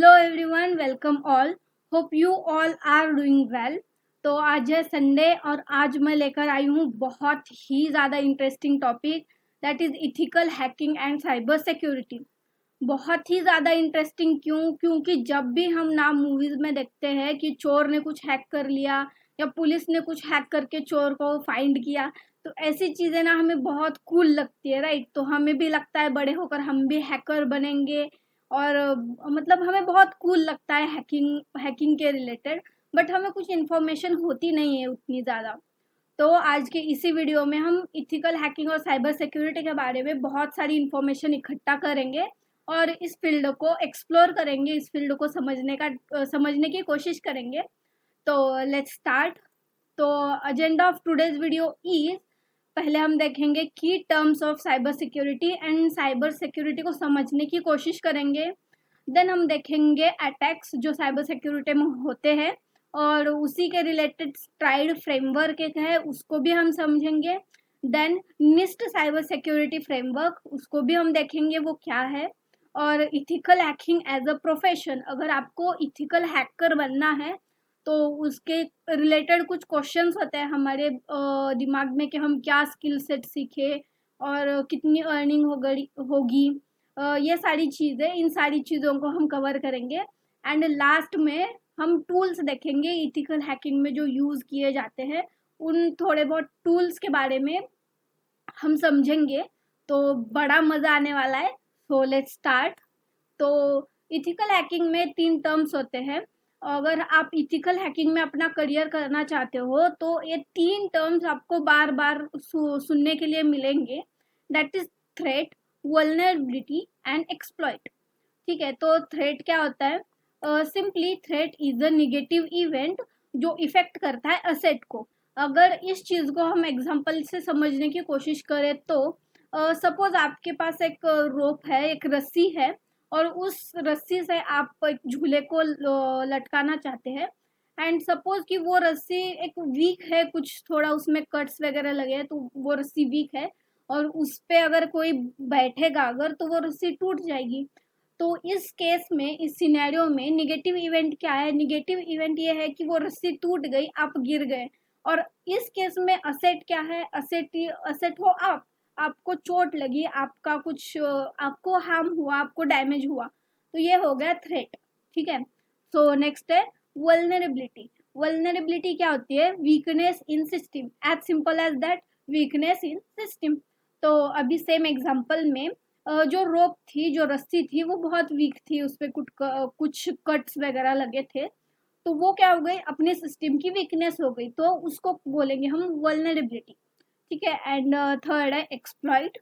Hello everyone, welcome all. Hope you all are doing well. तो आज है Sunday और आज मैं लेकर आई हूँ बहुत ही ज़्यादा interesting topic, that is ethical hacking and cyber security. बहुत ही ज़्यादा इंटरेस्टिंग क्योंकि जब भी हम ना मूवीज़ में देखते हैं कि चोर ने कुछ हैक कर लिया या पुलिस ने कुछ हैक करके चोर को फाइंड किया, तो ऐसी चीज़ें ना हमें बहुत कूल लगती है, राइट। तो हमें भी लगता है बड़े होकर हम भी हैकर बनेंगे और मतलब हमें बहुत कूल लगता है हैकिंग हैकिंग के रिलेटेड। बट हमें कुछ इन्फॉर्मेशन होती नहीं है उतनी ज़्यादा। तो आज के इसी वीडियो में हम इथिकल हैकिंग और साइबर सिक्योरिटी के बारे में बहुत सारी इन्फॉर्मेशन इकट्ठा करेंगे और इस फील्ड को एक्सप्लोर करेंगे, इस फील्ड को समझने की कोशिश करेंगे। तो लेट्स स्टार्ट। तो agenda of today's video is, पहले हम देखेंगे की terms of cyber security and cyber security को समझने की कोशिश करेंगे। देन हम देखेंगे अटैक्स जो साइबर सिक्योरिटी में होते हैं और उसी के रिलेटेड स्ट्राइड फ्रेमवर्क एक है, उसको भी हम समझेंगे। Then NIST cyber security framework, उसको भी हम देखेंगे वो क्या है। और ethical hacking as a profession, अगर आपको इथिकल हैकर बनना है तो उसके रिलेटेड कुछ क्वेश्चंस होते हैं हमारे दिमाग में कि हम क्या स्किल सेट सीखे और कितनी अर्निंग होगी। ये सारी चीज़ें, इन सारी चीज़ों को हम कवर करेंगे। एंड लास्ट में हम टूल्स देखेंगे इथिकल हैकिंग में जो यूज़ किए जाते हैं, उन थोड़े बहुत टूल्स के बारे में हम समझेंगे। तो बड़ा मज़ा आने वाला है। So let's start. तो इथिकल हैकिंग में 3 टर्म्स होते हैं। अगर आप इथिकल हैकिंग में अपना करियर करना चाहते हो तो ये 3 टर्म्स आपको बार बार सुनने के लिए मिलेंगे, that is threat, vulnerability and exploit. ठीक है, तो थ्रेट क्या होता है? Simply threat is a negative event जो इफेक्ट करता है असेट को। अगर इस चीज़ को हम एग्जांपल से समझने की कोशिश करें तो सपोज आपके पास एक रोप है, एक रस्सी है और उस रस्सी से आप एक झूले को लटकाना चाहते हैं। एंड सपोज कि वो रस्सी एक वीक है, कुछ थोड़ा उसमें कट्स वगैरह लगे हैं तो वो रस्सी वीक है और उस पे अगर कोई बैठेगा अगर तो वो रस्सी टूट जाएगी। तो इस केस में, इस सिनेरियो में निगेटिव इवेंट क्या है? निगेटिव इवेंट ये है कि वो रस्सी टूट गई, आप गिर गए। और इस केस में असेट क्या है? असेट हो आप, आपको चोट लगी, आपका कुछ आपको हार्म हुआ, आपको डैमेज हुआ, तो ये हो गया थ्रेट। ठीक है। सो नेक्स्ट है वल्नरेबिलिटी। वल्नरेबिलिटी क्या होती है? Weakness in system, as simple as that, weakness in system. तो अभी सेम एग्जांपल में जो रोप थी, जो रस्सी थी, वो बहुत वीक थी, उस पर कुछ कट्स वगैरह लगे थे, तो वो क्या हो गई? अपने सिस्टम की वीकनेस हो गई, तो उसको बोलेंगे हम वल्नरेबिलिटी। ठीक है। एंड थर्ड है एक्सप्लॉइट।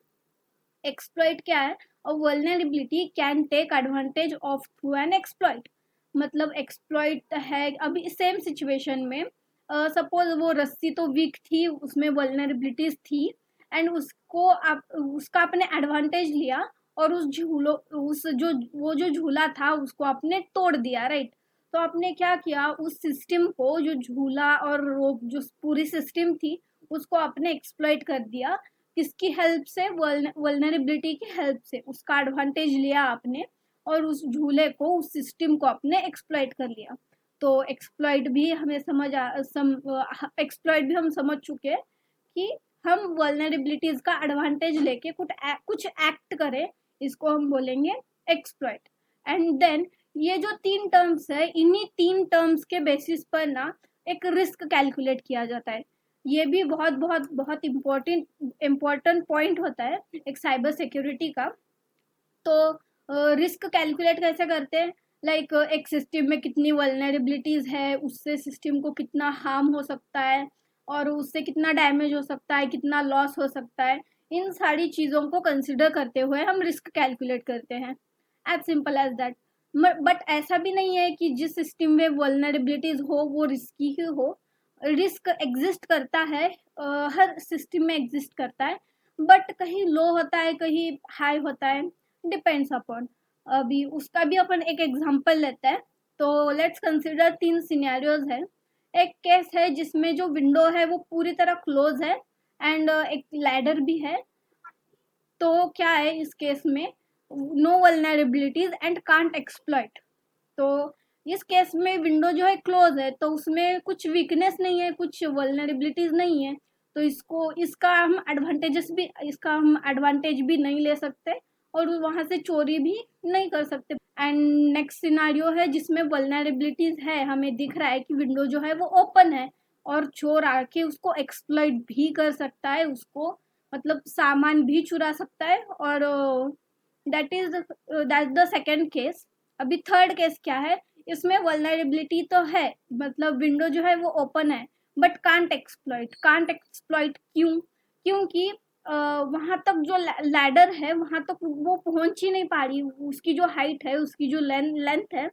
एक्सप्लॉइट क्या है? A vulnerability can take advantage of through an exploit. मतलब एक्सप्लॉइट है अभी सेम सिचुएशन में, सपोज वो रस्सी तो वीक थी, उसमें वल्नरेबिलिटीज थी एंड उसको आप उसका आपने एडवांटेज लिया और उस झूलो उस जो वो जो झूला था उसको आपने तोड़ दिया, राइट। तो आपने क्या किया? उस सिस्टम को, जो झूला और रोप, जो पूरी सिस्टम थी, उसको आपने एक्सप्लॉइट कर दिया। किसकी हेल्प से? वल्नरेबिलिटी की हेल्प से उसका एडवांटेज लिया आपने और उस झूले को, उस सिस्टम को आपने एक्सप्लॉइट कर लिया। तो एक्सप्लॉइट भी हमें एक्सप्लॉइट भी हम समझ चुके हैं कि हम वल्नरेबिलिटीज का एडवांटेज लेके कुछ एक्ट करें, इसको हम बोलेंगे एक्सप्लॉइट। एंड देन ये जो 3 टर्म्स है, इन्हीं 3 टर्म्स के बेसिस पर ना एक रिस्क कैलकुलेट किया जाता है। ये भी बहुत बहुत बहुत इम्पोर्टेंट पॉइंट होता है एक साइबर सिक्योरिटी का। तो रिस्क कैलकुलेट कैसे करते हैं? लाइक एक सिस्टम में कितनी वल्नरेबिलिटीज है, उससे सिस्टम को कितना हार्म हो सकता है और उससे कितना डैमेज हो सकता है, कितना लॉस हो सकता है, इन सारी चीज़ों को कंसिडर करते हुए हम रिस्क कैलकुलेट करते हैं। As simple as that. But ऐसा भी नहीं है कि जिस सिस्टम में वल्नरेबिलिटीज हो वो रिस्की ही हो। रिस्क एग्जिस्ट करता है, हर सिस्टम में एग्जिस्ट करता है, बट कहीं लो होता है, कहीं हाई होता है, डिपेंड्स अपॉन। अभी उसका भी अपन एक एग्जांपल लेते हैं। तो लेट्स कंसिडर 3 सिनेरियोज है। एक केस है जिसमें जो विंडो है वो पूरी तरह क्लोज है एंड एक लैडर भी है। तो क्या है इस केस में? No vulnerabilities and can't exploit. तो इस केस में विंडो जो है क्लोज है, तो उसमें कुछ वीकनेस नहीं है, कुछ वल्नरेबिलिटीज नहीं है, तो इसका हम एडवांटेज भी नहीं ले सकते और वहां से चोरी भी नहीं कर सकते। एंड नेक्स्ट सिनारियो है जिसमें वल्नरेबिलिटीज है, हमें दिख रहा है कि विंडो जो है वो ओपन है और चोर आके उसको एक्सप्लॉइट भी कर सकता है, उसको मतलब सामान भी चुरा सकता है। और दैट द सेकेंड केस। अभी थर्ड केस क्या है, इसमें वल्नरेबिलिटी तो है, मतलब विंडो जो है वो ओपन है बट कांट एक्सप्लॉइट क्यों? क्योंकि वहां तक जो लैडर है वहां तक वो पहुंच ही नहीं पा रही, उसकी जो हाइट है, उसकी जो लेंथ है,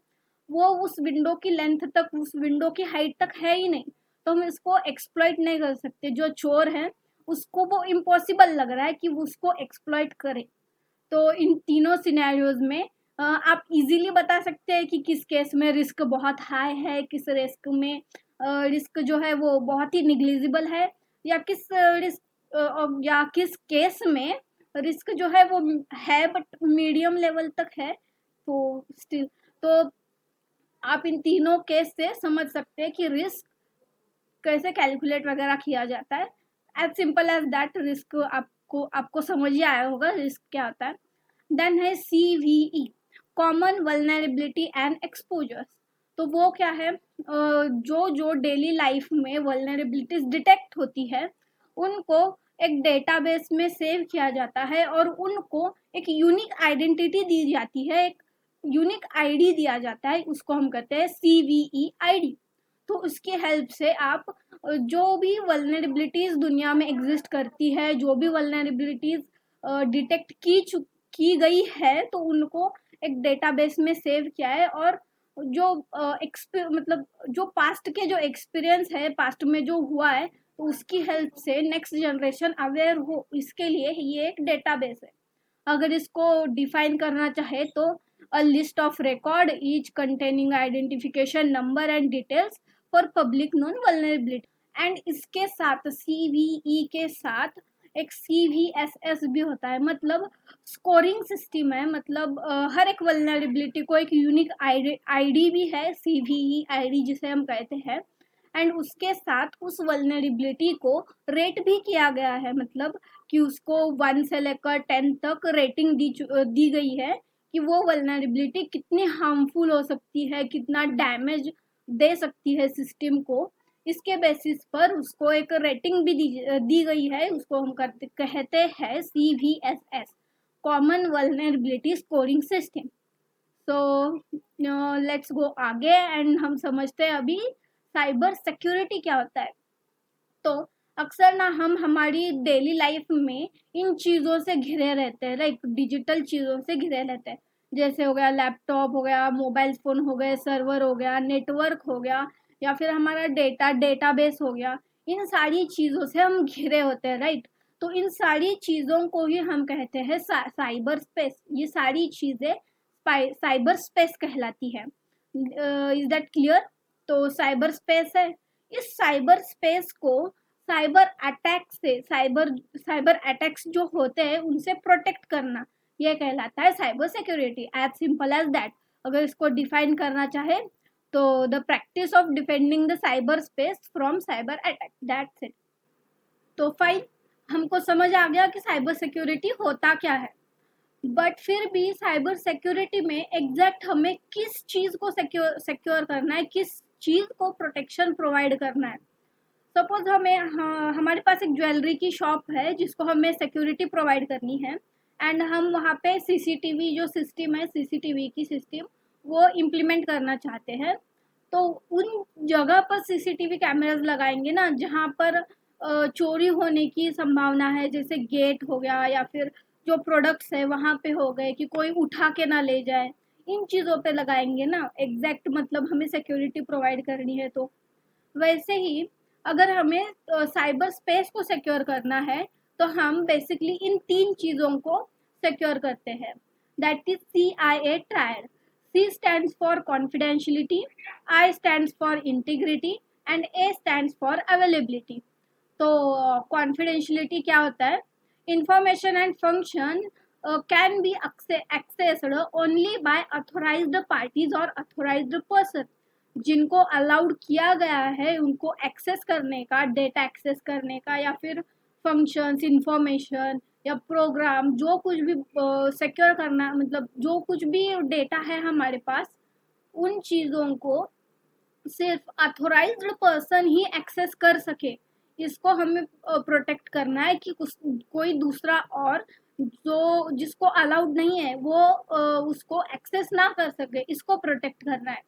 वो उस विंडो की लेंथ तक, उस विंडो की हाइट तक है ही नहीं, तो हम इसको एक्सप्लॉइट नहीं कर सकते। जो चोर है उसको वो इम्पॉसिबल लग रहा है कि वो उसको एक्सप्लॉइट करे। तो इन तीनों सिनेरियोज में आप इजीली बता सकते हैं कि किस केस में रिस्क बहुत हाई है, किस रिस्क में रिस्क जो है वो बहुत ही निग्लिजिबल है, या किस केस में रिस्क जो है वो है बट मीडियम लेवल तक है। तो स्टिल, तो आप इन तीनों केस से समझ सकते हैं कि रिस्क कैसे कैलकुलेट वगैरह किया जाता है। As simple as that, risk आपको समझ ही आया होगा रिस्क क्या होता है। देन है CVE, common vulnerability and exposures. तो वो क्या है, जो जो डेली लाइफ में वल्नरेबिलिटीज डिटेक्ट होती है उनको एक डेटाबेस में सेव किया जाता है और उनको एक यूनिक आइडेंटिटी दी जाती है, एक यूनिक आईडी दिया जाता है, उसको हम कहते हैं CVE आईडी। तो उसकी हेल्प से आप जो भी वल्नरेबिलिटीज दुनिया में एग्जिस्ट करती है, जो भी वल्नरेबिलिटीज डिटेक्ट की गई है, तो उनको एक डेटाबेस में सेव किया है। और जो मतलब जो पास्ट के जो एक्सपीरियंस है, पास्ट में जो हुआ है, तो उसकी हेल्प से नेक्स्ट जनरेशन अवेयर हो, इसके लिए ये एक डेटाबेस है। अगर इसको डिफाइन करना चाहे तो a list of record each containing identification number and details for public known vulnerability. And इसके साथ CVE के साथ एक CVSS भी होता है, मतलब स्कोरिंग सिस्टम है, मतलब हर एक वल्नरेबिलिटी को एक यूनिक आईडी भी है, CVE आईडी जिसे हम कहते हैं। एंड उसके साथ उस वल्नरेबिलिटी को रेट भी किया गया है, मतलब कि उसको 1 से लेकर 10 तक रेटिंग दी गई है कि वो वल्नरेबिलिटी कितनी हार्मफुल हो सकती है, कितना डैमेज दे सकती है सिस्टम को। इसके बेसिस पर उसको एक रेटिंग भी दी गई है, उसको हम कहते हैं CVSS, common vulnerability scoring system. तो लेट्स गो आगे एंड हम समझते हैं अभी साइबर सिक्योरिटी क्या होता है। तो अक्सर ना हम हमारी डेली लाइफ में इन चीज़ों से घिरे रहते हैं, लाइक डिजिटल चीज़ों से घिरे रहते हैं, जैसे हो गया लैपटॉप, हो गया मोबाइल फ़ोन, हो गए सर्वर, हो गया नेटवर्क, हो गया या फिर हमारा डेटाबेस हो गया। इन सारी चीज़ों से हम घिरे होते हैं, राइट। तो इन सारी चीज़ों को ही हम कहते हैं साइबर स्पेस। ये सारी चीज़ें साइबर स्पेस कहलाती है। Is that clear? तो साइबर स्पेस है, इस साइबर स्पेस को साइबर अटैक्स जो होते हैं उनसे प्रोटेक्ट करना, ये कहलाता है cyber security. As simple as that, अगर इसको डिफाइन करना चाहे तो the practice of defending the cyber space from cyber attack, that's it. तो फाइन, हमको समझ आ गया कि साइबर सिक्योरिटी होता क्या है। बट फिर भी साइबर सिक्योरिटी में एग्जैक्ट हमें किस चीज को सिक्योर करना है, किस चीज को प्रोटेक्शन प्रोवाइड करना है। सपोज हमारे पास एक ज्वेलरी की शॉप है जिसको हमें सिक्योरिटी प्रोवाइड करनी है, एंड हम वहाँ पे CCTV जो सिस्टम है, CCTV की सिस्टम वो इम्प्लीमेंट करना चाहते हैं। तो उन जगह पर CCTV कैमराज लगाएंगे ना जहाँ पर चोरी होने की संभावना है, जैसे गेट हो गया या फिर जो प्रोडक्ट्स है वहाँ पे हो गए कि कोई उठा के ना ले जाए, इन चीज़ों पे लगाएंगे ना एग्जैक्ट, मतलब हमें सिक्योरिटी प्रोवाइड करनी है। तो वैसे ही अगर हमें साइबर स्पेस को सिक्योर करना है तो हम बेसिकली इन तीन चीज़ों को सिक्योर करते हैं। That is CIA triad. C stands for confidentiality, I stands for integrity and A stands for availability। तो कॉन्फिडेंशियलिटी क्या होता है? Information and function can be accessed only by authorized parties or authorized person. जिनको allowed किया गया है उनको access करने का, डेटा एक्सेस करने का, या फिर फंक्शंस, इंफॉर्मेशन या प्रोग्राम, जो कुछ भी सिक्योर करना, मतलब जो कुछ भी डेटा है हमारे पास, उन चीज़ों को सिर्फ अथोराइज्ड पर्सन ही एक्सेस कर सके, इसको हमें प्रोटेक्ट करना है कि कोई दूसरा और जो जिसको अलाउड नहीं है वो उसको एक्सेस ना कर सके, इसको प्रोटेक्ट करना है।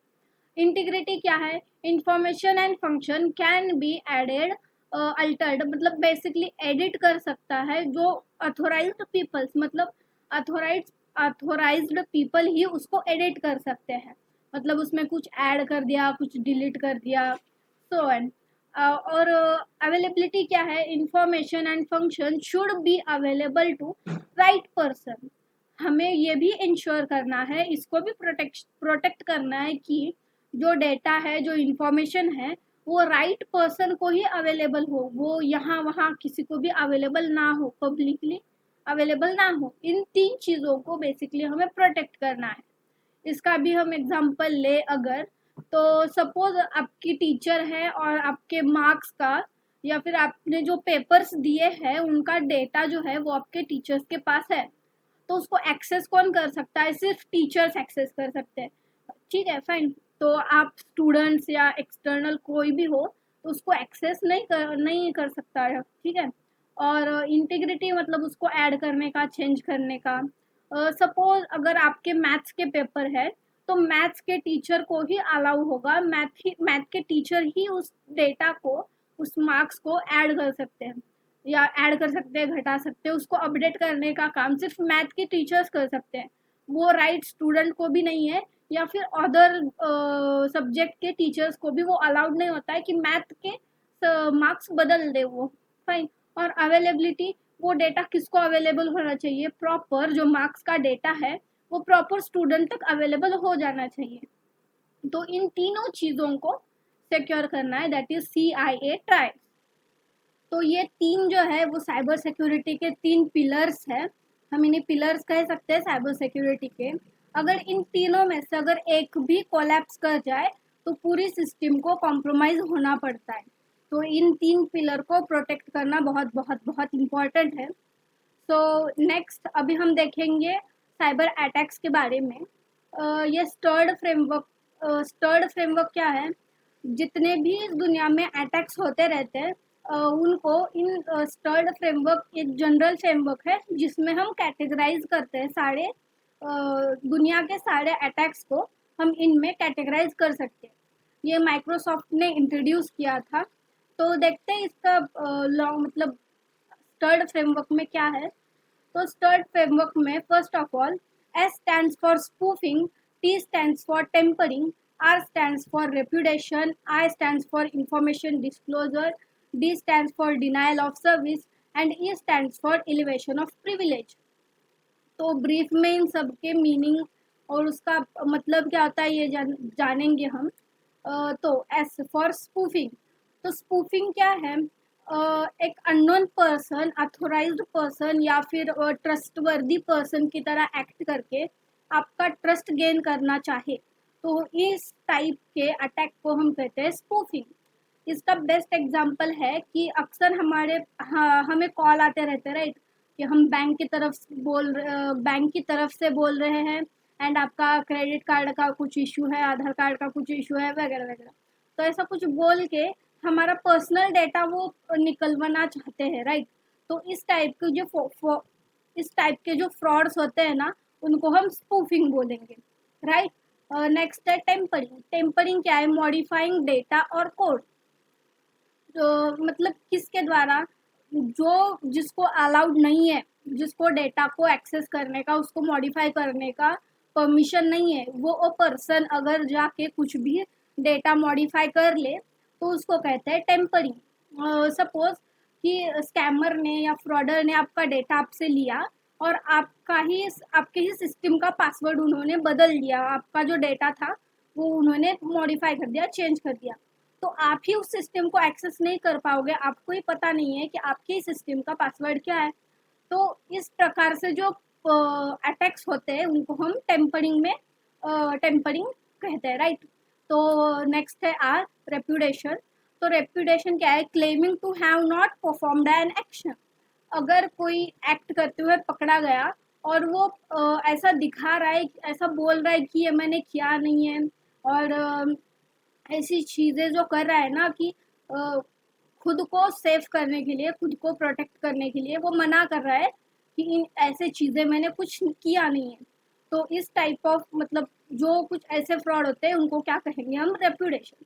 इंटीग्रिटी क्या है? Information and function can be added altered, मतलब बेसिकली एडिट कर सकता है जो अथोराइज्ड पीपल्स, मतलब अथोराइज्ड पीपल ही उसको एडिट कर सकते हैं, मतलब उसमें कुछ ऐड कर दिया, कुछ डिलीट कर दिया, सो एंड। और अवेलेबिलिटी क्या है? Information and function should be available to right person. हमें ये भी इंश्योर करना है, इसको भी प्रोटेक्ट करना है कि जो डेटा है, जो इंफॉर्मेशन है, वो राइट पर्सन को ही अवेलेबल हो, वो यहाँ वहाँ किसी को भी अवेलेबल ना हो, पब्लिकली अवेलेबल ना हो। इन 3 चीज़ों को बेसिकली हमें प्रोटेक्ट करना है। इसका भी हम एग्जांपल ले अगर, तो सपोज आपकी टीचर है और आपके मार्क्स का या फिर आपने जो पेपर्स दिए हैं उनका डेटा जो है वो आपके टीचर्स के पास है, तो उसको एक्सेस कौन कर सकता है? सिर्फ टीचर्स एक्सेस कर सकते हैं। ठीक है, फाइन। तो आप स्टूडेंट्स या एक्सटर्नल कोई भी हो तो उसको एक्सेस नहीं कर सकता है। ठीक है। और इंटीग्रिटी मतलब उसको ऐड करने का, चेंज करने का। सपोज अगर आपके मैथ्स के पेपर है तो मैथ्स के टीचर को ही अलाउ होगा, मैथ के टीचर ही उस डेटा को, उस मार्क्स को ऐड कर सकते हैं, या ऐड कर सकते हैं, घटा सकते हैं, उसको अपडेट करने का काम सिर्फ मैथ के टीचर्स कर सकते हैं। वो राइट स्टूडेंट को भी नहीं है, या फिर अदर सब्जेक्ट के टीचर्स को भी वो अलाउड नहीं होता है कि मैथ के मार्क्स बदल दे वो। फाइन। और अवेलेबिलिटी, वो डेटा किसको अवेलेबल होना चाहिए? प्रॉपर जो मार्क्स का डेटा है वो प्रॉपर स्टूडेंट तक अवेलेबल हो जाना चाहिए। तो इन तीनों चीज़ों को सिक्योर करना है, दैट इज CIA ट्राइब्स। तो ये 3 जो है वो साइबर सिक्योरिटी के 3 पिलर्स है, हम इन्हें पिलर्स कह सकते हैं साइबर सिक्योरिटी के। अगर इन तीनों में से अगर एक भी कोलैप्स कर जाए तो पूरी सिस्टम को कॉम्प्रोमाइज होना पड़ता है। तो इन 3 पिलर को प्रोटेक्ट करना बहुत बहुत बहुत इम्पॉर्टेंट है। तो नेक्स्ट अभी हम देखेंगे साइबर अटैक्स के बारे में। ये स्टर्ड फ्रेमवर्क क्या है? जितने भी इस दुनिया में अटैक्स होते रहते हैं उनको इन स्टर्ड फ्रेमवर्क एक जनरल फ्रेमवर्क है जिसमें हम कैटेगराइज करते हैं सारे दुनिया के सारे अटैक्स को हम इनमें कैटेगराइज कर सकते हैं। ये माइक्रोसॉफ्ट ने इंट्रोड्यूस किया था। तो देखते हैं इसका मतलब स्टर्ड फ्रेमवर्क में क्या है। तो स्टर्ड फ्रेमवर्क में first of all S stands for spoofing, T stands for tempering, R stands for repudiation, I stands for information disclosure, D stands for denial of service and E stands for elevation of privilege। तो brief में इन सब के meaning और उसका मतलब क्या होता है ये जानेंगे हम। तो एस फॉर स्पूफिंग। तो स्पूफिंग क्या है? एक अननोन पर्सन, अथोराइज्ड पर्सन या फिर ट्रस्टवर्दी पर्सन की तरह एक्ट करके आपका ट्रस्ट गेन करना चाहे तो इस टाइप के अटैक को हम कहते हैं स्पूफिंग। इसका बेस्ट एग्जांपल है कि अक्सर हमें कॉल आते रहते, राइट, कि हम बैंक की तरफ से बोल रहे हैं एंड आपका क्रेडिट कार्ड का कुछ इशू है, आधार कार्ड का कुछ इशू है, वगैरह वगैरह। तो ऐसा कुछ बोल के हमारा पर्सनल डेटा वो निकलवाना चाहते हैं, राइट। तो इस टाइप के जो फ्रॉड्स होते हैं ना उनको हम स्पूफिंग बोलेंगे, राइट। नेक्स्ट है टेम्परिंग। टेम्परिंग क्या है? मॉडिफाइंग डेटा और कोड। तो मतलब किसके द्वारा? जो जिसको अलाउड नहीं है, जिसको डेटा को एक्सेस करने का, उसको मॉडिफाई करने का परमिशन नहीं है, वो पर्सन अगर जाके कुछ भी डेटा मॉडिफाई कर ले तो उसको कहते हैं टेम्परिंग। सपोज कि स्कैमर ने या फ्रॉडर ने आपका डेटा आपसे लिया और आपके ही सिस्टम का पासवर्ड उन्होंने बदल दिया, आपका जो डेटा था वो उन्होंने मॉडिफाई कर दिया, चेंज कर दिया। तो आप ही उस सिस्टम को एक्सेस नहीं कर पाओगे, आपको ही पता नहीं है कि आपके ही सिस्टम का पासवर्ड क्या है। तो इस प्रकार से जो अटैक्स होते हैं उनको हम टेम्परिंग कहते हैं, राइट। तो नेक्स्ट है आर रेप्यूटेशन। तो रेप्यूटेशन क्या है? Claiming to have not performed an action. अगर कोई एक्ट करते हुए पकड़ा गया और वो ऐसा दिखा रहा है, ऐसा बोल रहा है कि ये मैंने किया नहीं है, और ऐसी चीज़ें जो कर रहा है ना कि खुद को सेफ करने के लिए, खुद को प्रोटेक्ट करने के लिए वो मना कर रहा है कि इन ऐसे चीज़ें मैंने कुछ किया नहीं है। तो इस टाइप ऑफ मतलब जो कुछ ऐसे फ्रॉड होते हैं उनको क्या कहेंगे हम? रेप्यूटेशन।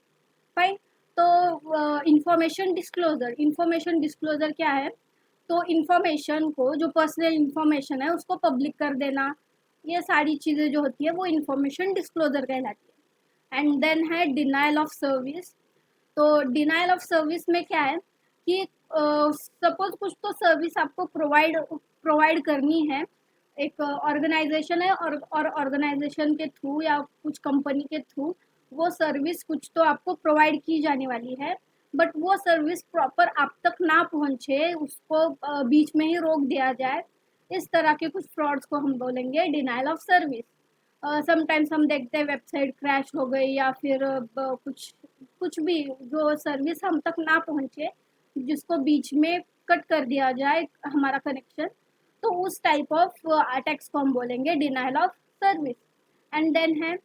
फाइन। तो इंफॉर्मेशन डिस्क्लोजर क्या है? तो इंफॉर्मेशन को, जो पर्सनल इंफॉर्मेशन है उसको पब्लिक कर देना, ये सारी चीज़ें जो होती है वो इंफॉर्मेशन डिस्क्लोजर कहलाती है। एंड देन है डिनायल ऑफ सर्विस। तो डिनायल ऑफ सर्विस में क्या है कि सपोज कुछ तो सर्विस आपको प्रोवाइड करनी है, एक ऑर्गेनाइजेशन है और ऑर्गेनाइजेशन के थ्रू या कुछ कंपनी के थ्रू वो सर्विस कुछ तो आपको प्रोवाइड की जाने वाली है, बट वो सर्विस प्रॉपर आप तक ना पहुंचे, उसको बीच में ही रोक दिया जाए। इस तरह के कुछ फ्रॉड्स को हम बोलेंगे डिनायल ऑफ सर्विस। समटाइम्स हम देखते हैं वेबसाइट क्रैश हो गई या फिर कुछ कुछ भी जो सर्विस हम तक ना पहुंचे, जिसको बीच में कट कर दिया जाए हमारा कनेक्शन, तो उस टाइप ऑफ अटैक्स को हम बोलेंगे denial of service. And then है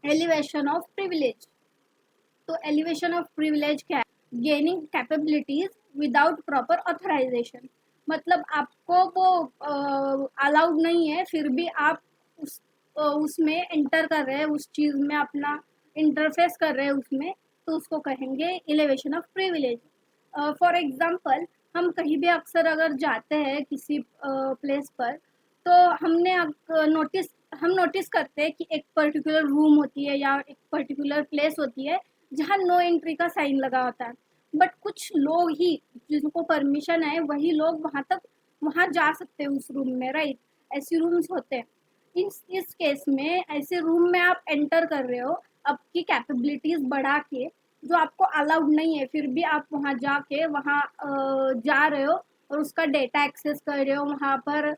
एलिवेशन ऑफ प्रिविलेज। तो एलिवेशन ऑफ प्रिविलेज क्या है? Gaining capabilities without proper authorisation. मतलब आपको वो अलाउड नहीं है, फिर भी आप उसमें एंटर कर रहे हैं, उस चीज़ में अपना इंटरफेस कर रहे हैं उसमें, तो उसको कहेंगे elevation of privilege. For example, हम कहीं भी अक्सर अगर जाते हैं किसी प्लेस पर, तो हम नोटिस करते हैं कि एक पर्टिकुलर रूम होती है या एक पर्टिकुलर प्लेस होती है जहाँ नो एंट्री का साइन लगा होता है, बट कुछ लोग ही जिनको परमिशन है वही लोग वहाँ जा सकते हैं उस रूम में, राइट। ऐसे रूम्स होते हैं। इस केस में ऐसे रूम में आप एंटर कर रहे हो आपकी कैपेबिलिटीज बढ़ा के, जो आपको अलाउड नहीं है, फिर भी आप वहाँ जाके वहाँ जा रहे हो और उसका डेटा एक्सेस कर रहे हो, वहाँ पर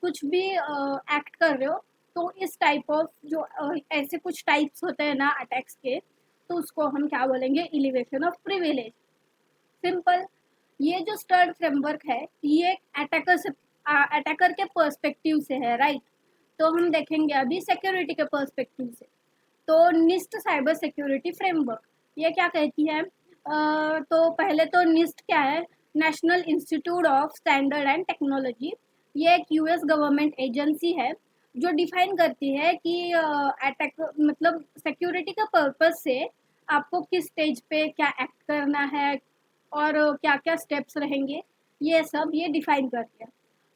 कुछ भी एक्ट कर रहे हो। तो इस टाइप ऑफ जो ऐसे कुछ टाइप्स होते हैं ना अटैक्स के, तो उसको हम क्या बोलेंगे? Elevation of privilege. सिंपल। ये जो स्टर्ड फ्रेमवर्क है ये अटैकर के पर्सपेक्टिव से है, राइट। तो हम देखेंगे अभी सिक्योरिटी के पर्सपेक्टिव से। तो निस्ट साइबर सिक्योरिटी फ्रेमवर्क ये क्या कहती है? तो पहले तो निस्ट क्या है? National institute of standard and technology. ये एक यूएस गवर्नमेंट एजेंसी है जो डिफाइन करती है कि अटैक मतलब सिक्योरिटी का पर्पस से आपको किस स्टेज पे क्या एक्ट करना है और क्या क्या स्टेप्स रहेंगे, ये सब ये डिफाइन करती है।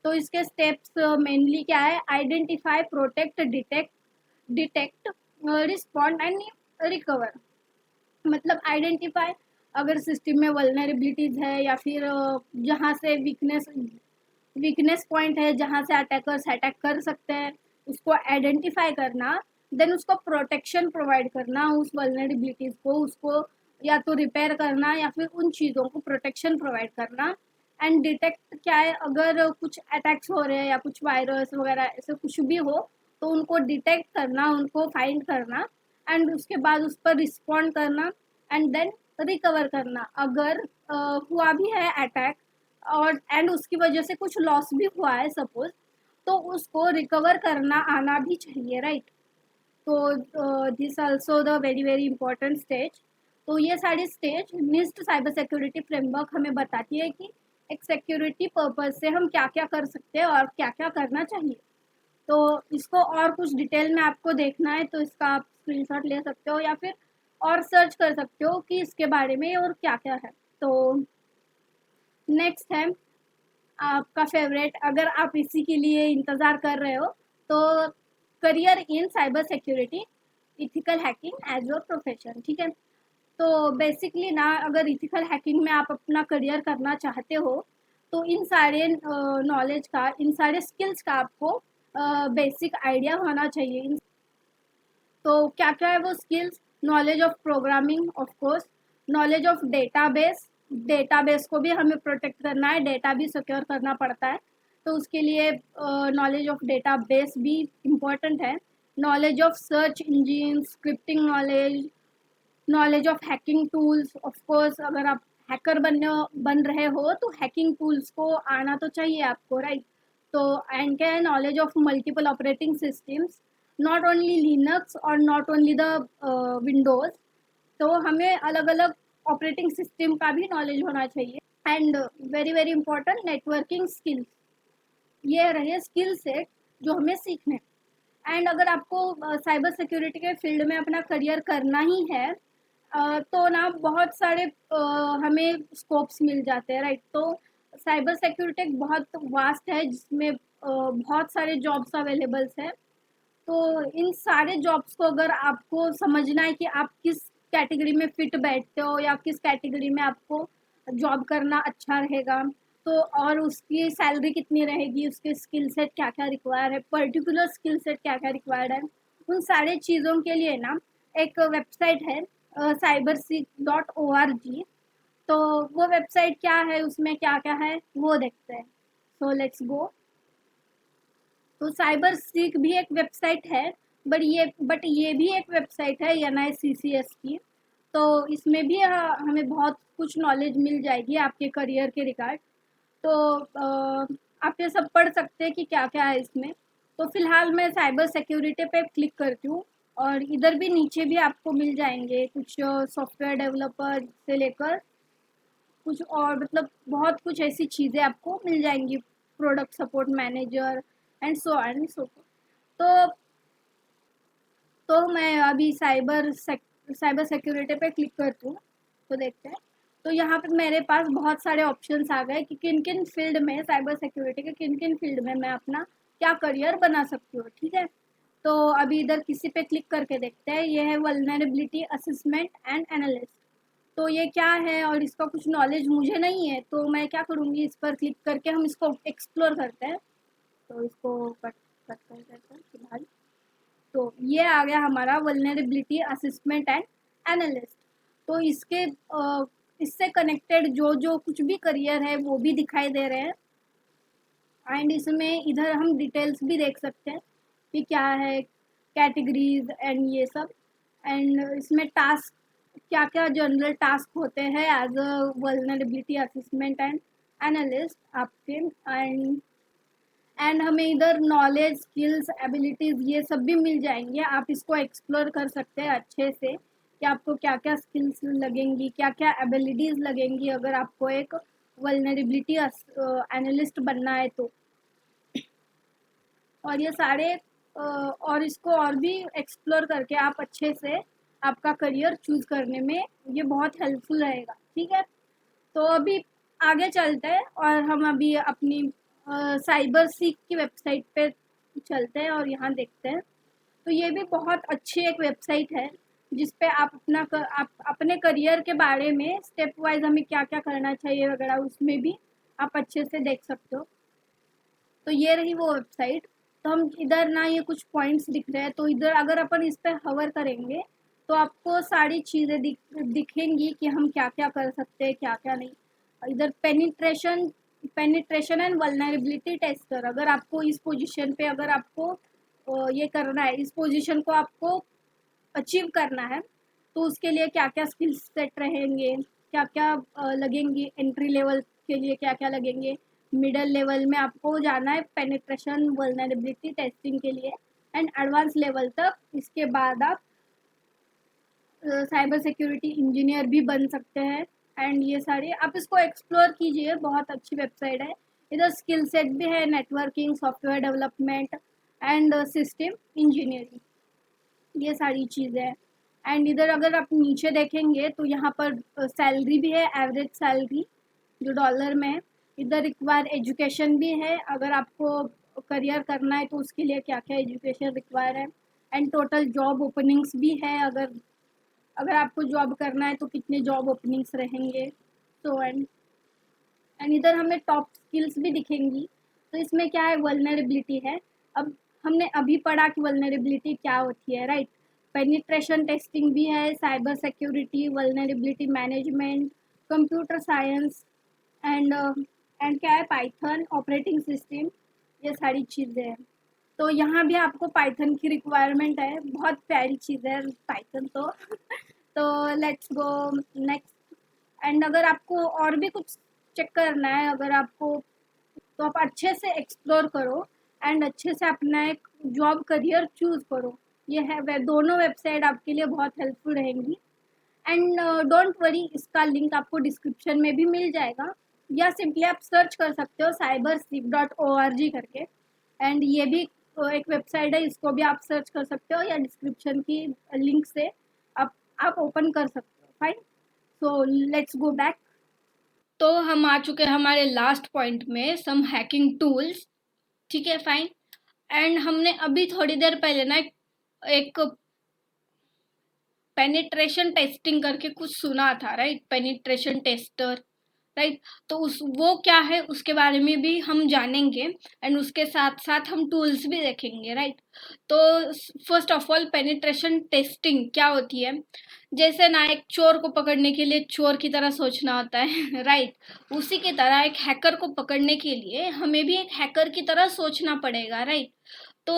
तो इसके स्टेप्स मेनली क्या है? Identify, protect, detect, respond and recover. मतलब आइडेंटिफाई, अगर सिस्टम में वल्नरेबिलिटीज है या फिर जहाँ से वीकनेस पॉइंट है जहाँ से अटैकर्स अटैक कर सकते हैं, उसको आइडेंटिफाई करना। देन उसको प्रोटेक्शन प्रोवाइड करना, उस वल्नरेबिलिटीज को, उसको या तो रिपेयर करना या फिर उन चीज़ों को प्रोटेक्शन प्रोवाइड करना। एंड डिटेक्ट क्या है? अगर कुछ अटैक्स हो रहे हैं या कुछ वायरस वगैरह ऐसे कुछ भी हो, तो उनको डिटेक्ट करना, उनको फाइंड करना, एंड उसके बाद उस पर रिस्पॉन्ड करना, एंड देन रिकवर करना। अगर हुआ भी है अटैक और एंड उसकी वजह से कुछ लॉस भी हुआ है सपोज, तो उसको रिकवर करना आना भी चाहिए, राइट। तो this also the very very important stage. तो ये सारी स्टेज निस्ट साइबर सिक्योरिटी फ्रेमवर्क हमें बताती है कि एक सिक्योरिटी पर्पज से हम क्या क्या कर सकते हैं और क्या क्या करना चाहिए। तो इसको और कुछ डिटेल में आपको देखना है तो इसका आप स्क्रीनशॉट ले सकते हो या फिर और सर्च कर सकते हो कि इसके बारे में और क्या क्या है। तो नेक्स्ट है आपका फेवरेट, अगर आप इसी के लिए इंतज़ार कर रहे हो, तो career in cyber security, ethical hacking as your profession. ठीक है। तो बेसिकली ना, अगर इथिकल हैकिंग में आप अपना करियर करना चाहते हो, तो इन सारे नॉलेज का, इन सारे स्किल्स का आपको बेसिक आइडिया होना चाहिए। तो क्या क्या है वो skills? Knowledge of programming of course, knowledge of database, database को भी हमें प्रोटेक्ट करना है, डेटा भी सिक्योर करना पड़ता है। तो उसके लिए नॉलेज ऑफ डेटाबेस भी इम्पोर्टेंट है, knowledge of search engine, scripting knowledge, knowledge of hacking tools. Of course अगर आप हैकर बन रहे हो तो हैकिंग टूल्स को आना तो चाहिए आपको, राइट। तो एंड क्या है, knowledge of multiple operating systems, not only Linux और नॉट ओनली द विंडोज़। तो हमें अलग अलग ऑपरेटिंग सिस्टम का भी नॉलेज होना चाहिए। And very very important, networking skills. ये रहे स्किल सेट जो हमें सीखने। एंड अगर आपको साइबर सिक्योरिटी के फील्ड में अपना करियर करना ही है तो ना बहुत सारे हमें स्कोप्स मिल जाते हैं, राइट। तो साइबर सिक्योरिटी एक बहुत वास्ट है जिसमें बहुत सारे जॉब्स अवेलेबल्स हैं। तो इन सारे जॉब्स को अगर आपको समझना है कि आप किस कैटेगरी में फिट बैठते हो या किस कैटेगरी में आपको जॉब करना अच्छा रहेगा, तो और उसकी सैलरी कितनी रहेगी, उसके स्किल सेट क्या क्या रिक्वायर है, पर्टिकुलर स्किल सेट क्या क्या रिक्वायर्ड है, उन सारे चीज़ों के लिए ना एक वेबसाइट है cyberseek.org। तो वो वेबसाइट क्या है, उसमें क्या क्या है वो देखते हैं। So let's go. तो साइबर सीक भी एक वेबसाइट है, बट ये भी एक वेबसाइट है NICCS की। तो इसमें भी हमें बहुत कुछ नॉलेज मिल जाएगी आपके करियर के रिगार्ड। तो आप ये सब पढ़ सकते हैं कि क्या क्या है इसमें। तो फिलहाल मैं साइबर सिक्योरिटी पे क्लिक करती हूँ, और इधर भी नीचे भी आपको मिल जाएंगे कुछ सॉफ्टवेयर डेवलपर से लेकर कुछ और, मतलब बहुत कुछ ऐसी चीज़ें आपको मिल जाएंगी, product support manager and so and so. तो मैं अभी साइबर सिक्योरिटी पे क्लिक करती हूँ, तो देखते हैं। तो यहाँ पे मेरे पास बहुत सारे ऑप्शंस आ गए कि किन किन फील्ड में, साइबर सिक्योरिटी के किन किन फील्ड में मैं अपना क्या करियर बना सकती हूँ, ठीक है। तो अभी इधर किसी पे क्लिक करके देखते हैं। ये है वल्नरेबिलिटी असेसमेंट एंड एनालिस्ट। तो ये क्या है और इसका कुछ नॉलेज मुझे नहीं है, तो मैं क्या करूँगी, इस पर क्लिक करके हम इसको एक्सप्लोर करते हैं। तो इसको कट कट कर देते हैं फिलहाल। तो ये आ गया हमारा वल्नरेबिलिटी असेसमेंट एंड एनालिस्ट। तो इससे कनेक्टेड जो जो कुछ भी करियर है वो भी दिखाई दे रहे हैं। एंड इसमें इधर हम डिटेल्स भी देख सकते हैं कि क्या है, कैटेगरीज एंड ये सब। एंड इसमें टास्क, क्या क्या जनरल टास्क होते हैं as a vulnerability assessment and analyst आपके। एंड हमें इधर नॉलेज, स्किल्स, एबिलिटीज़ ये सब भी मिल जाएंगे। आप इसको एक्सप्लोर कर सकते हैं अच्छे से कि आपको क्या क्या स्किल्स लगेंगी, क्या क्या एबिलिटीज़ लगेंगी अगर आपको एक वल्नरेबिलिटी एनालिस्ट बनना है तो। और ये सारे और इसको और भी एक्सप्लोर करके आप अच्छे से आपका करियर चूज़ करने में ये बहुत हेल्पफुल रहेगा, ठीक है। तो अभी आगे चलते हैं और हम अभी अपनी साइबर सीक की वेबसाइट पे चलते हैं और यहाँ देखते हैं। तो ये भी बहुत अच्छी एक वेबसाइट है जिस पे आप आप अपने करियर के बारे में स्टेप वाइज हमें क्या क्या करना चाहिए वगैरह उसमें भी आप अच्छे से देख सकते हो। तो ये रही वो वेबसाइट। तो हम इधर ना ये कुछ पॉइंट्स दिख रहे हैं, तो इधर अगर अपन इस पर हवर करेंगे तो आपको सारी चीज़ें दिखेंगी कि हम क्या क्या कर सकते हैं, क्या क्या नहीं। इधर पेनिट्रेशन एंड वल्नरेबिलिटी टेस्टर, अगर आपको इस पोजीशन पे, अगर आपको ये करना है, इस पोजीशन को आपको अचीव करना है, तो उसके लिए क्या क्या स्किल्स सेट रहेंगे, क्या क्या लगेंगी, एंट्री लेवल के लिए क्या क्या लगेंगे, मिडल लेवल में आपको जाना है पेनिट्रेशन वल्नरेबिलिटी टेस्टिंग के लिए, एंड एडवांस लेवल तक इसके बाद आप साइबर सिक्योरिटी इंजीनियर भी बन सकते हैं। एंड ये सारे आप इसको एक्सप्लोर कीजिए, बहुत अच्छी वेबसाइट है। इधर स्किल सेट भी है, networking, software development and system engineering, ये सारी चीज़ें हैं। एंड इधर अगर आप नीचे देखेंगे तो यहाँ पर सैलरी भी है, एवरेज सैलरी जो डॉलर में है। इधर रिक्वायर एजुकेशन भी है, अगर आपको करियर करना है तो उसके लिए क्या क्या एजुकेशन रिक्वायर है। एंड टोटल जॉब ओपनिंग्स भी है, अगर अगर आपको जॉब करना है तो कितने जॉब ओपनिंग्स रहेंगे। सो एंड इधर हमें टॉप स्किल्स भी दिखेंगी। तो इसमें क्या है, वल्नरेबिलिटी है। अब हमने अभी पढ़ा कि वल्नरेबिलिटी क्या होती है, राइट। पेनिट्रेशन टेस्टिंग भी है, cyber security, vulnerability management, computer science and and क्या है, पाइथन ऑपरेटिंग सिस्टम, ये सारी चीज़ें हैं। तो यहाँ भी आपको पाइथन की रिक्वायरमेंट है, बहुत प्यारी चीज़ है पाइथन तो तो लेट्स गो नेक्स्ट। एंड अगर आपको और भी कुछ चेक करना है, अगर आपको, तो आप अच्छे से एक्सप्लोर करो एंड अच्छे से अपना एक जॉब करियर चूज़ करो। ये है दोनों वेबसाइट आपके लिए बहुत हेल्पफुल रहेंगी। एंड डोंट वरी, इसका लिंक आपको डिस्क्रिप्शन में भी मिल जाएगा, या सिंपली आप सर्च कर सकते हो cybersleep.org करके। एंड ये भी एक वेबसाइट है, इसको भी आप सर्च कर सकते हो, या डिस्क्रिप्शन की लिंक से आप ओपन कर सकते हो। Fine, so let's go back. तो हम आ चुके हैं हमारे लास्ट पॉइंट में, सम हैकिंग टूल्स। ठीक है, फाइन। एंड हमने अभी थोड़ी देर पहले ना एक पेनिट्रेशन टेस्टिंग करके कुछ सुना था, राइट? Penetration tester, right? तो उस वो क्या है उसके बारे में भी हम जानेंगे, एंड उसके साथ साथ हम टूल्स भी देखेंगे, राइट? तो first of all, penetration testing क्या होती है? जैसे ना एक चोर को पकड़ने के लिए चोर की तरह सोचना होता है राइट? उसी की तरह एक हैकर को पकड़ने के लिए हमें भी एक हैकर की तरह सोचना पड़ेगा, राइट? तो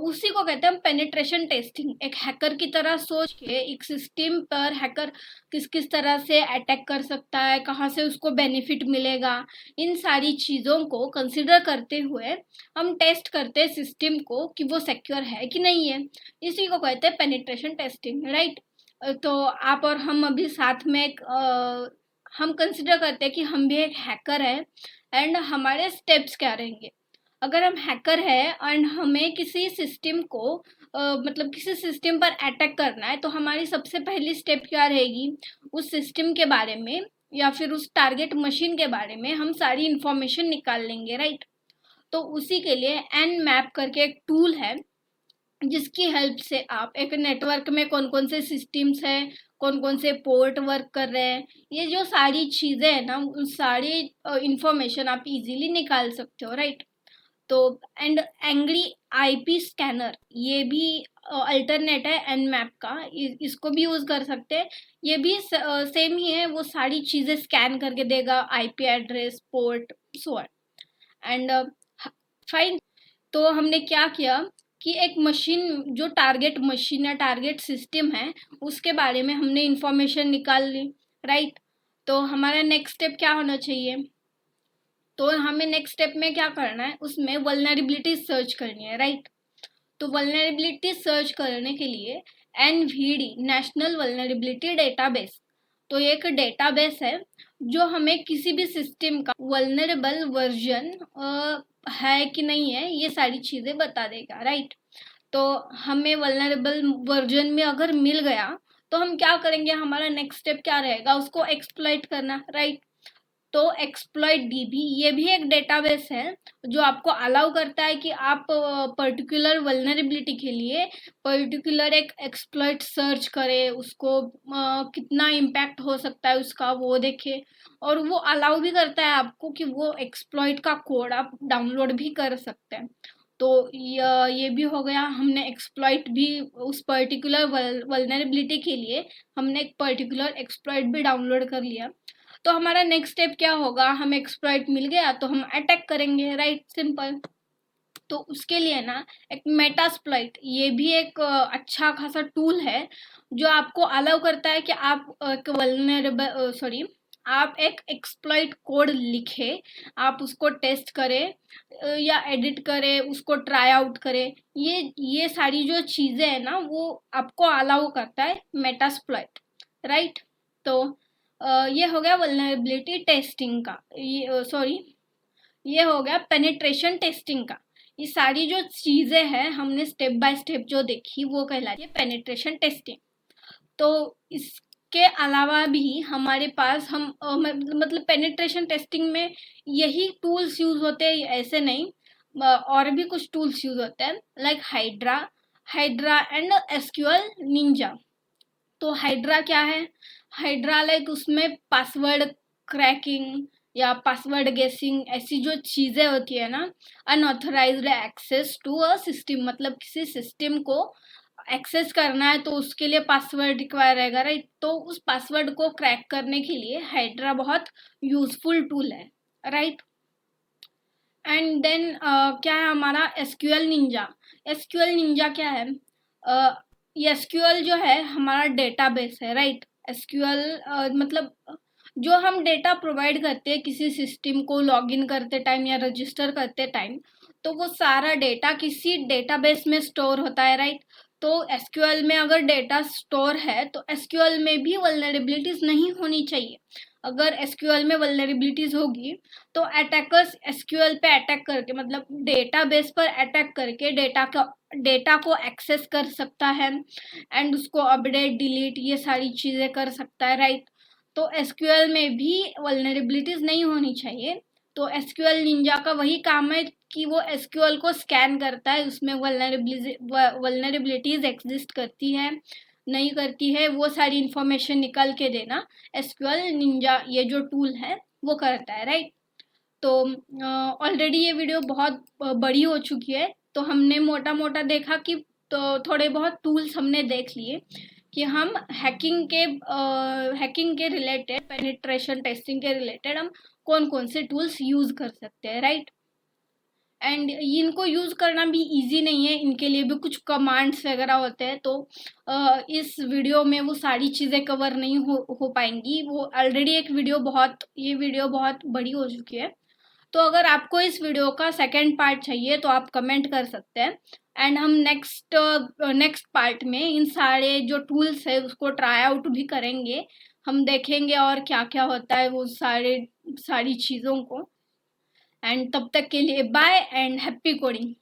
उसी को कहते हैं हम पेनिट्रेशन टेस्टिंग। एक हैकर की तरह सोच के एक सिस्टम पर हैकर किस किस तरह से अटैक कर सकता है, कहाँ से उसको बेनिफिट मिलेगा, इन सारी चीज़ों को कंसिडर करते हुए हम टेस्ट करते हैं सिस्टम को कि वो सिक्योर है कि नहीं है। इसी को कहते हैं पेनिट्रेशन टेस्टिंग, राइट? तो आप और हम अभी साथ में हम कंसिडर करते हैं कि हम भी एक हैकर है, एंड हमारे स्टेप्स क्या रहेंगे। अगर हम हैकर है एंड हमें किसी सिस्टम को मतलब किसी सिस्टम पर अटैक करना है, तो हमारी सबसे पहली स्टेप क्या रहेगी? उस सिस्टम के बारे में या फिर उस टारगेट मशीन के बारे में हम सारी इंफॉर्मेशन निकाल लेंगे, राइट? तो उसी के लिए एन मैप करके एक टूल है, जिसकी हेल्प से आप एक नेटवर्क में कौन कौन से सिस्टम्स हैं, कौन कौन से पोर्ट वर्क कर रहे हैं, ये जो सारी चीज़ें हैं ना, उन सारी इंफॉर्मेशन आप इजीली निकाल सकते हो, राइट? तो एंड एंग्री आईपी स्कैनर, ये भी अल्टरनेट है एन मैप का, इसको भी यूज कर सकते हैं। ये भी सेम ही है, वो सारी चीजें स्कैन करके देगा, IP address, port, so on. And fine. तो हमने क्या किया कि एक मशीन, जो टारगेट मशीन या टारगेट सिस्टम है, उसके बारे में हमने इंफॉर्मेशन निकाल ली, राइट? तो हमारा नेक्स्ट स्टेप क्या होना चाहिए? तो हमें नेक्स्ट स्टेप में क्या करना है, उसमें वल्नरेबिलिटी सर्च करनी है, राइट? तो वल्नरेबिलिटी सर्च करने के लिए एनवीडी, नेशनल वल्नरेबिलिटी डेटाबेस, तो ये एक डेटाबेस है जो हमें किसी भी सिस्टम का वल्नरेबल वर्जन है कि नहीं है, ये सारी चीज़ें बता देगा, राइट? तो हमें वल्नरेबल वर्जन में अगर मिल गया, तो हम क्या करेंगे, हमारा नेक्स्ट स्टेप क्या रहेगा? उसको एक्सप्लॉइट करना, राइट? तो एक्सप्लॉइट डीबी, ये भी एक डेटाबेस है जो आपको अलाउ करता है कि आप पर्टिकुलर वल्नरेबिलिटी के लिए पर्टिकुलर एक एक्सप्लॉइट सर्च करें, उसको कितना इम्पैक्ट हो सकता है उसका वो देखे, और वो अलाउ भी करता है आपको कि वो एक्सप्लॉइट का कोड आप डाउनलोड भी कर सकते हैं। तो ये भी हो गया, हमने एक्सप्लॉइट भी उस पर्टिकुलर वल्नरेबिलिटी के लिए हमने एक पर्टिकुलर एक्सप्लॉइट भी डाउनलोड कर लिया। तो हमारा नेक्स्ट स्टेप क्या होगा? हमें एक्सप्लॉइट मिल गया तो हम अटैक करेंगे, राइट? सिंपल। तो उसके लिए ना एक मेटास्प्लॉइट, ये भी एक अच्छा खासा टूल है जो आपको अलाउ करता है कि आप एक वल्नरेबल आप एक एक्सप्लॉइट कोड लिखे, आप उसको टेस्ट करें या एडिट करें, उसको ट्राई आउट करें, ये सारी जो चीज़ें हैं ना, वो आपको अलाउ करता है मेटास्प्लॉइट, राइट? तो ये हो गया वल्नरेबिलिटी टेस्टिंग का, ये हो गया पेनिट्रेशन टेस्टिंग का। ये सारी जो चीज़ें हैं हमने स्टेप बाय स्टेप जो देखी, वो कहलाती है पेनिट्रेशन टेस्टिंग। तो इसके अलावा भी हमारे पास हम मतलब पेनिट्रेशन टेस्टिंग में यही टूल्स यूज होते हैं ऐसे नहीं, और भी कुछ टूल्स यूज होते हैं, like Hydra, and SQL ninja. तो हाइड्रा क्या है? हाइड्रा लाइक उसमें पासवर्ड क्रैकिंग या पासवर्ड गेसिंग, ऐसी जो चीज़ें होती है ना, unauthorised access to a system, मतलब किसी सिस्टम को एक्सेस करना है तो उसके लिए पासवर्ड रिक्वायर रहेगा, राइट? तो उस पासवर्ड को क्रैक करने के लिए हाइड्रा बहुत यूजफुल टूल है, राइट? एंड देन क्या है हमारा एसक्यूएल निंजा। एसक्यूएल निंजा क्या है? ये एसक्यूएल जो है हमारा डेटाबेस है, राइट। एसक्यूएल मतलब जो हम डेटा प्रोवाइड करते हैं किसी सिस्टम को लॉगिन करते टाइम या रजिस्टर करते टाइम, तो वो सारा डेटा किसी डेटाबेस में स्टोर होता है, राइट। तो एसक्यूएल में अगर डेटा स्टोर है तो एसक्यूएल में भी वल्नरेबिलिटीज नहीं होनी चाहिए। अगर एसक्यूएल में वल्नरेबिलिटीज होगी तो अटैकर्स एसक्यूएल पे अटैक करके, मतलब डेटाबेस पर अटैक करके डेटा को एक्सेस कर सकता है एंड उसको अपडेट डिलीट ये सारी चीज़ें कर सकता है, राइट। तो एसक्यूएल में भी वल्नरेबिलिटीज नहीं होनी चाहिए। तो एसक्यूएल निंजा का वही काम है कि वो एसक्यूएल को स्कैन करता है, उसमें वल्नरेबिलिटीज एग्जिस्ट करती है नहीं करती है, वो सारी इंफॉर्मेशन निकाल के देना एसक्यूएल निंजा ये जो टूल है वो करता है, राइट। तो ऑलरेडी ये वीडियो बहुत बड़ी हो चुकी है, तो हमने मोटा मोटा देखा कि तो थोड़े बहुत टूल्स हमने देख लिए कि हम हैकिंग के रिलेटेड, पेनिट्रेशन टेस्टिंग के रिलेटेड हम कौन कौन से टूल्स यूज़ कर सकते हैं, राइट। एंड इनको यूज़ करना भी इजी नहीं है, इनके लिए भी कुछ कमांड्स वगैरह होते हैं। तो इस वीडियो में वो सारी चीज़ें कवर नहीं हो पाएंगी। वो ऑलरेडी ये वीडियो बहुत बड़ी हो चुकी है। तो अगर आपको इस वीडियो का सेकंड पार्ट चाहिए तो आप कमेंट कर सकते हैं एंड हम नेक्स्ट पार्ट में इन सारे जो टूल्स है उसको ट्राई आउट भी करेंगे, हम देखेंगे और क्या क्या होता है वो सारी चीज़ों को। एंड तब तक के लिए बाय एंड हैप्पी कोडिंग।